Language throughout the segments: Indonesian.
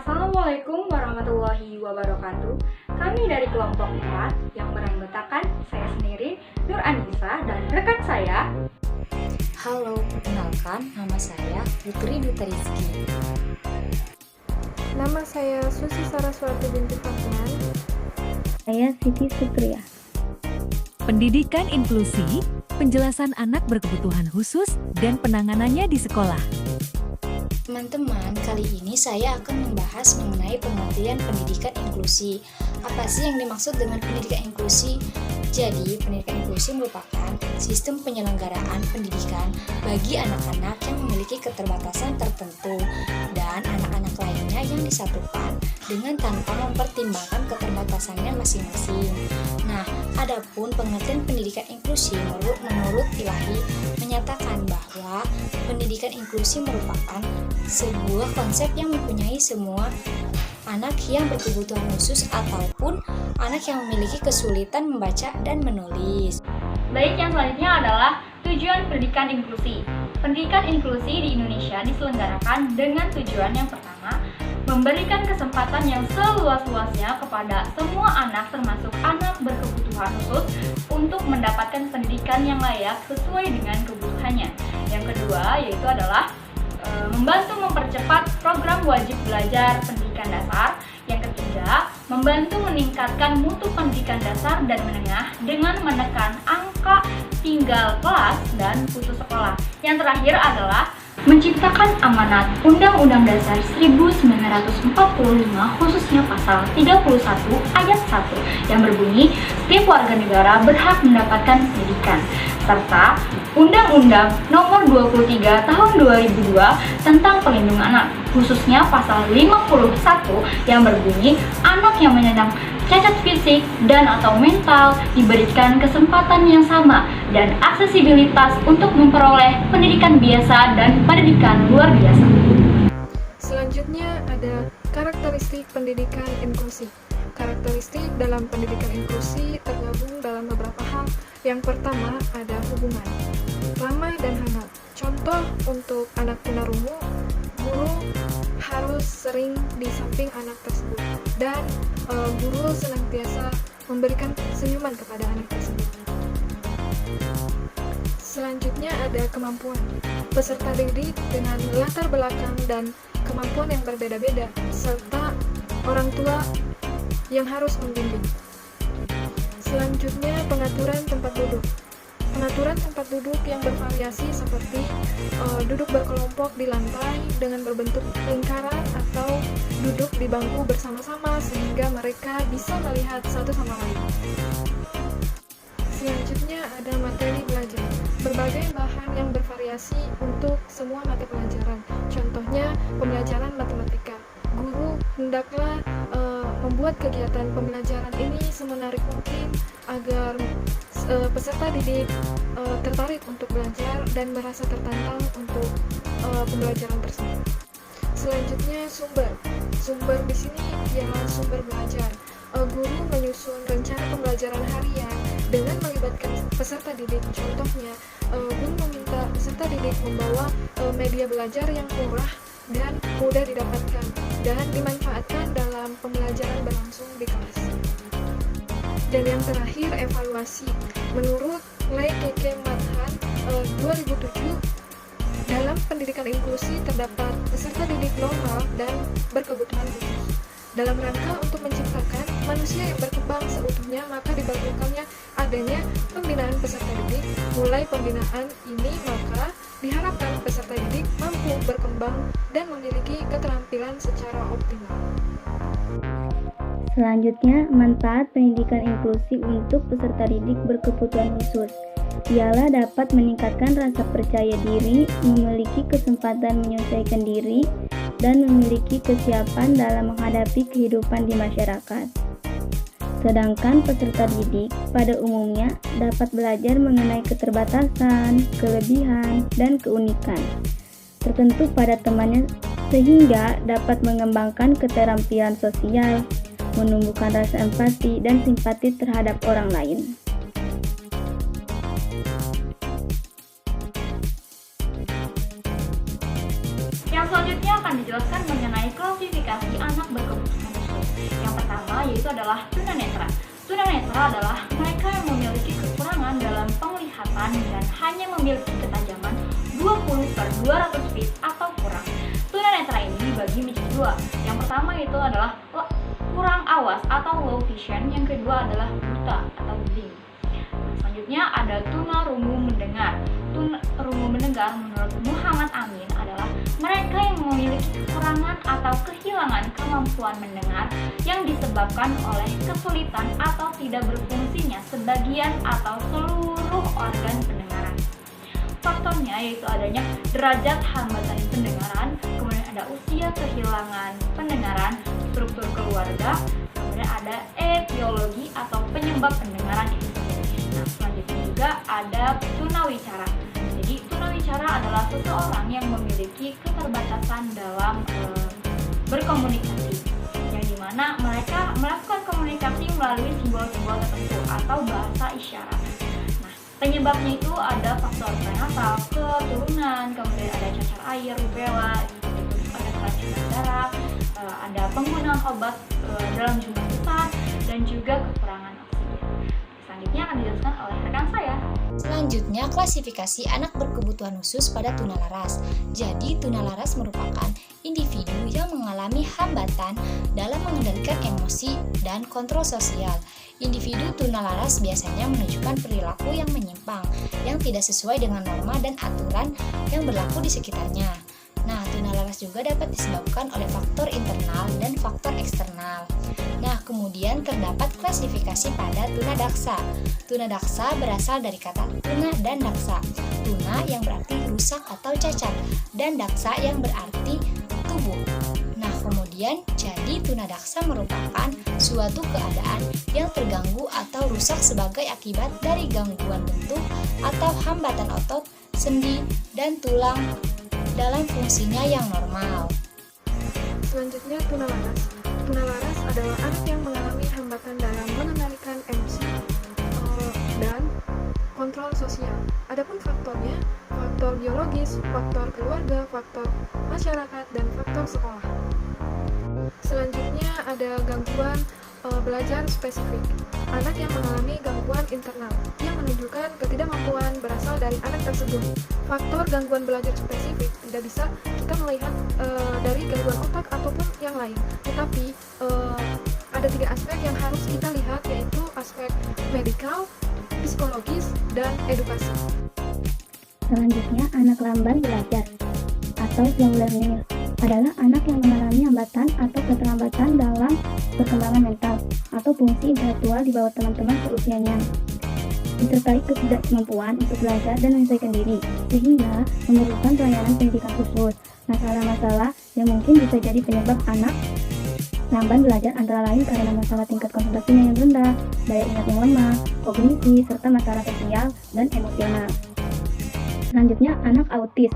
Assalamualaikum warahmatullahi wabarakatuh. Kami dari kelompok 4 yang beranggotakan saya sendiri, Nur Anissa, dan rekan saya. Halo, perkenalkan nama saya Putri Duta Rizky. Nama saya Susi Saraswati binti Fatman. Saya Siti Sutria. Pendidikan inklusi, penjelasan anak berkebutuhan khusus, dan penanganannya di sekolah. Teman-teman, kali ini saya akan membahas mengenai pengertian pendidikan inklusi. Apa sih yang dimaksud dengan pendidikan inklusi? Jadi, pendidikan inklusi merupakan sistem penyelenggaraan pendidikan bagi anak-anak yang memiliki keterbatasan tertentu dan anak-anak lainnya yang disatukan dengan tanpa mempertimbangkan keterbatasannya masing-masing. Nah, adapun pengertian pendidikan inklusi menurut Ilahi menyatakan bahwa pendidikan inklusi merupakan sebuah konsep yang mempunyai semua anak yang berkebutuhan khusus ataupun anak yang memiliki kesulitan membaca dan menulis. Baik, yang selanjutnya adalah tujuan pendidikan inklusi. Pendidikan inklusi di Indonesia diselenggarakan dengan tujuan yang pertama, memberikan kesempatan yang seluas-luasnya kepada semua anak termasuk anak berkebutuhan khusus untuk mendapatkan pendidikan yang layak sesuai dengan kebutuhannya. Yang kedua yaitu adalah membantu mempercepat program wajib belajar pendidikan dasar. Yang ketiga, membantu meningkatkan mutu pendidikan dasar dan menengah dengan menekan angka tinggal kelas dan putus sekolah. Yang terakhir adalah menciptakan amanat Undang-Undang Dasar 1945 khususnya pasal 31 ayat 1 yang berbunyi setiap warga negara berhak mendapatkan pendidikan, serta Undang-Undang Nomor 23 Tahun 2002 tentang Perlindungan Anak khususnya pasal 51 yang berbunyi anak yang menyandang cacat fisik dan atau mental diberikan kesempatan yang sama dan aksesibilitas untuk memperoleh pendidikan biasa dan pendidikan luar biasa. Selanjutnya ada karakteristik pendidikan inklusi. Karakteristik dalam pendidikan inklusi tergabung dalam beberapa hal. Yang pertama ada hubungan, ramah dan hangat. Contoh untuk anak tunarungu, guru harus sering di samping anak tersebut dan guru senantiasa memberikan senyuman kepada anak tersebut. Selanjutnya ada kemampuan. Peserta didik dengan latar belakang dan kemampuan yang berbeda-beda serta orang tua yang harus membimbing. Selanjutnya pengaturan tempat duduk. Pengaturan tempat duduk yang bervariasi seperti duduk berkelompok di lantai dengan berbentuk lingkaran atau duduk di bangku bersama-sama sehingga mereka bisa melihat satu sama lain. Selanjutnya ada materi belajar. Berbagai bahan yang bervariasi untuk semua mata pelajaran. Contohnya pembelajaran matematika. Guru hendaklah membuat kegiatan pembelajaran ini semenarik mungkin agar peserta didik tertarik untuk belajar dan merasa tertantang untuk pembelajaran tersebut. Selanjutnya sumber di sini ialah sumber belajar. Guru menyusun rencana pembelajaran harian dengan melibatkan peserta didik. Contohnya, guru meminta peserta didik membawa media belajar yang murah dan mudah didapatkan dan dimanfaatkan dalam pembelajaran berlangsung di kelas. Dan yang terakhir, evaluasi. Menurut Leikeke Mathan 2007, dalam pendidikan inklusi terdapat peserta didik normal dan berkebutuhan khusus. Dalam rangka untuk menciptakan manusia yang berkembang seutuhnya, maka diperlukannya adanya pembinaan peserta didik. Mulai pembinaan ini, maka diharapkan peserta didik mampu berkembang dan memiliki keterampilan secara optimal. Selanjutnya, manfaat pendidikan inklusi untuk peserta didik berkebutuhan khusus ialah dapat meningkatkan rasa percaya diri, memiliki kesempatan menyelesaikan diri, dan memiliki kesiapan dalam menghadapi kehidupan di masyarakat. Sedangkan peserta didik pada umumnya dapat belajar mengenai keterbatasan, kelebihan, dan keunikan tertentu pada temannya sehingga dapat mengembangkan keterampilan sosial, menumbuhkan rasa empati dan simpati terhadap orang lain. Yang selanjutnya akan dijelaskan mengenai klasifikasi anak yaitu adalah tunanetra. Tunanetra adalah mereka yang memiliki kekurangan dalam penglihatan dan hanya memiliki ketajaman 20/200 feet atau kurang. Tunanetra ini dibagi menjadi dua. Yang pertama itu adalah kurang awas atau low vision, yang kedua adalah buta atau blind. Selanjutnya ada tunarungu mendengar. Tunarungu mendengar menurut Muhammad Amin adalah mereka yang memiliki kekurangan atau kehilangan kemampuan mendengar yang disebabkan oleh kesulitan atau tidak berfungsinya sebagian atau seluruh organ pendengaran. Faktornya yaitu adanya derajat hambatan pendengaran, kemudian ada usia kehilangan pendengaran, struktur keluarga, kemudian ada etiologi atau penyebab pendengaran itu sendiri. Nah, selanjutnya juga ada tunawicara. Jadi tunawicara adalah seseorang yang memiliki keterbatasan dalam berkomunikasi, yang dimana mereka melakukan komunikasi melalui simbol-simbol tertentu atau bahasa isyarat. Nah, penyebabnya itu ada faktor prenatal, keturunan, kemudian ada cacar air, rubella, ada keracunan darah, ada penggunaan obat dalam jumlah besar, dan juga kekurangan oksigen. Selanjutnya akan dijelaskan oleh rekan saya. Selanjutnya, klasifikasi anak berkebutuhan khusus pada tunalaras. Jadi, tunalaras merupakan individu yang mengalami hambatan dalam mengendalikan emosi dan kontrol sosial. Individu tunalaras biasanya menunjukkan perilaku yang menyimpang, yang tidak sesuai dengan norma dan aturan yang berlaku di sekitarnya. Nah, tunalaras juga dapat disebabkan oleh faktor internal dan faktor eksternal. Nah, kemudian terdapat klasifikasi pada tunadaksa. Tunadaksa berasal dari kata tuna dan daksa. Tuna yang berarti rusak atau cacat, dan daksa yang berarti tubuh. Nah, kemudian jadi tunadaksa merupakan suatu keadaan yang terganggu atau rusak sebagai akibat dari gangguan bentuk atau hambatan otot, sendi, dan tulang dalam fungsinya yang normal. Selanjutnya tunalaras. Tunalaras adalah anak yang mengalami hambatan dalam mengendalikan emosi dan kontrol sosial. Adapun faktornya, faktor biologis, faktor keluarga, faktor masyarakat, dan faktor sekolah. Selanjutnya ada gangguan belajar spesifik. Anak yang mengalami gangguan internal yang menunjukkan ketidakmampuan berasal dari anak tersebut. Faktor gangguan belajar spesifik tidak bisa kita melihat dari gangguan otak ataupun yang lain. Tetapi ada 3 aspek yang harus kita lihat, yaitu aspek medikal, psikologis, dan edukasi. Selanjutnya, anak lamban belajar atau slow learner adalah anak yang mengalami hambatan atau keterlambatan dalam perkembangan mental atau fungsi intelektual di bawah teman-teman seusianya, disertai ketidakmampuan untuk belajar dan menyesuaikan diri, sehingga memerlukan pelayanan pendidikan khusus. Masalah-masalah yang mungkin bisa jadi penyebab anak lamban belajar antara lain karena masalah tingkat konsentrasinya yang rendah, daya ingat yang lemah, kognisi, serta masalah sosial dan emosional. Selanjutnya, anak autis.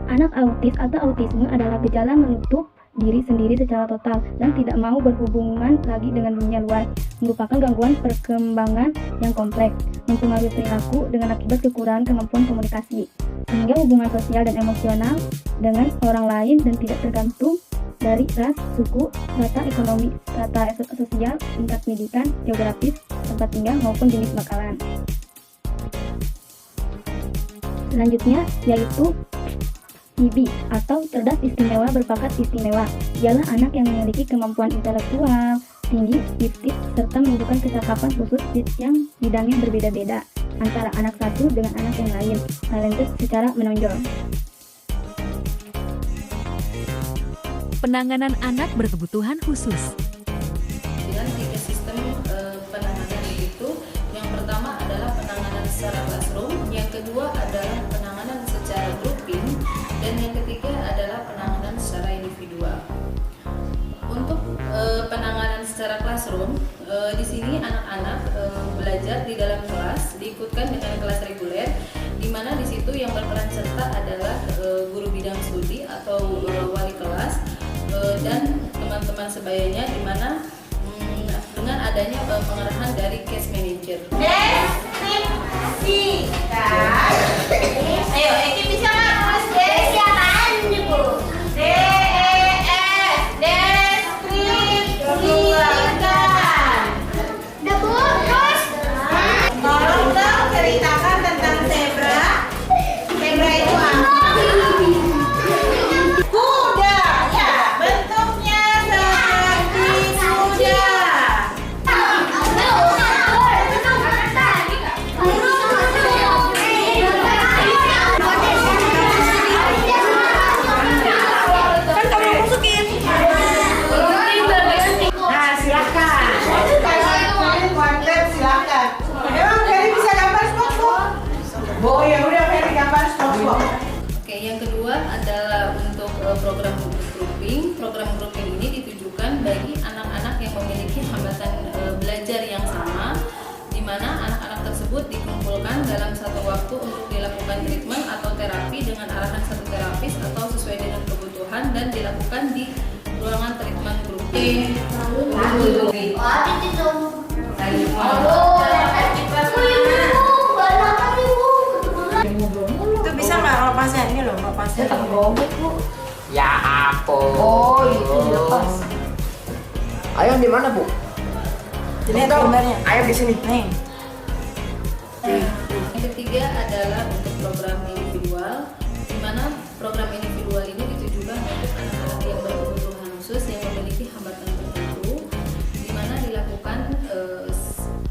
Anak autis atau autisme adalah gejala menutup diri sendiri secara total dan tidak mau berhubungan lagi dengan dunia luar, merupakan gangguan perkembangan yang kompleks, mempengaruhi perilaku dengan akibat kekurangan kemampuan komunikasi, sehingga hubungan sosial dan emosional dengan orang lain dan tidak tergantung dari ras, suku, strata ekonomi, strata sosial, tingkat pendidikan, geografis, tempat tinggal maupun jenis bakalan. Selanjutnya yaitu IB atau cerdas istimewa berbakat istimewa. Ialah anak yang memiliki kemampuan intelektual tinggi, gifted, serta menunjukkan kecakapan khusus yang bidangnya berbeda-beda antara anak satu dengan anak yang lain, talented secara menonjol. Penanganan anak berkebutuhan khusus. Dengan 3 sistem penanganan itu, yang pertama adalah penanganan secara classroom, yang kedua adalah penanganan secara grouping, dan yang ketiga adalah penanganan secara individual. Untuk penanganan secara classroom, di sini anak-anak belajar di dalam kelas, diikutkan dengan kelas reguler, di mana di situ yang berperan serta adalah guru bidang studi atau wali kelas dan teman-teman sebayanya, di mana dengan adanya pengarahan dari case manager. Deskripsikan. Ayo, Eki bisa nggak tulis desi apaan nih, Bu? DES, deskripsi. program grouping. Program grouping ini ditujukan bagi anak-anak yang memiliki hambatan belajar yang sama, di mana anak-anak tersebut dikumpulkan dalam satu waktu untuk dilakukan treatment atau terapi dengan arahan satu terapis atau sesuai dengan kebutuhan dan dilakukan di ruangan treatment grouping. Itu bisa nggak lepasnya ini loh, lepasnya. Ya ampun. Oh, itu dilepas. Ayam di mana, Bu? Lihat gambarnya. Ayam di sini. Nih. Yang ketiga adalah untuk program individual, di mana program individual ini ditujukan untuk anak-anak yang berkebutuhan khusus yang memiliki hambatan tertentu, di mana dilakukan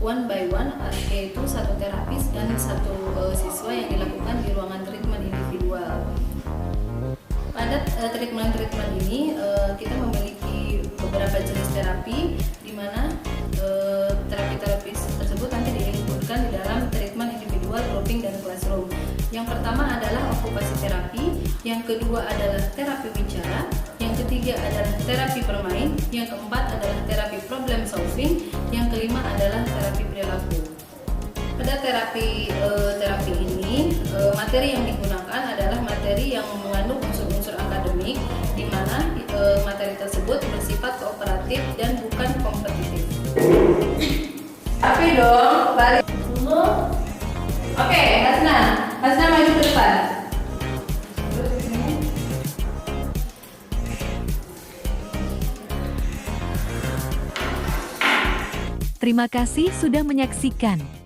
one by one, yaitu satu terapis dan satu siswa yang dilakukan di ruangan treatment individual. Pada treatment ini kita memiliki beberapa jenis terapi, di mana terapi-terapi tersebut nanti diinputkan di dalam treatment individual, grouping, dan classroom. Yang pertama adalah okupasi terapi, yang kedua adalah terapi bicara, yang ketiga adalah terapi bermain, yang keempat adalah terapi problem solving, yang kelima adalah terapi perilaku. Pada terapi ini materi yang digunakan adalah materi yang mengandung unsur-unsur akademik, di mana materi tersebut bersifat kooperatif dan bukan kompetitif. Tapi dong, balik dulu. Oke, Hasna maju ke depan. Terima kasih sudah menyaksikan.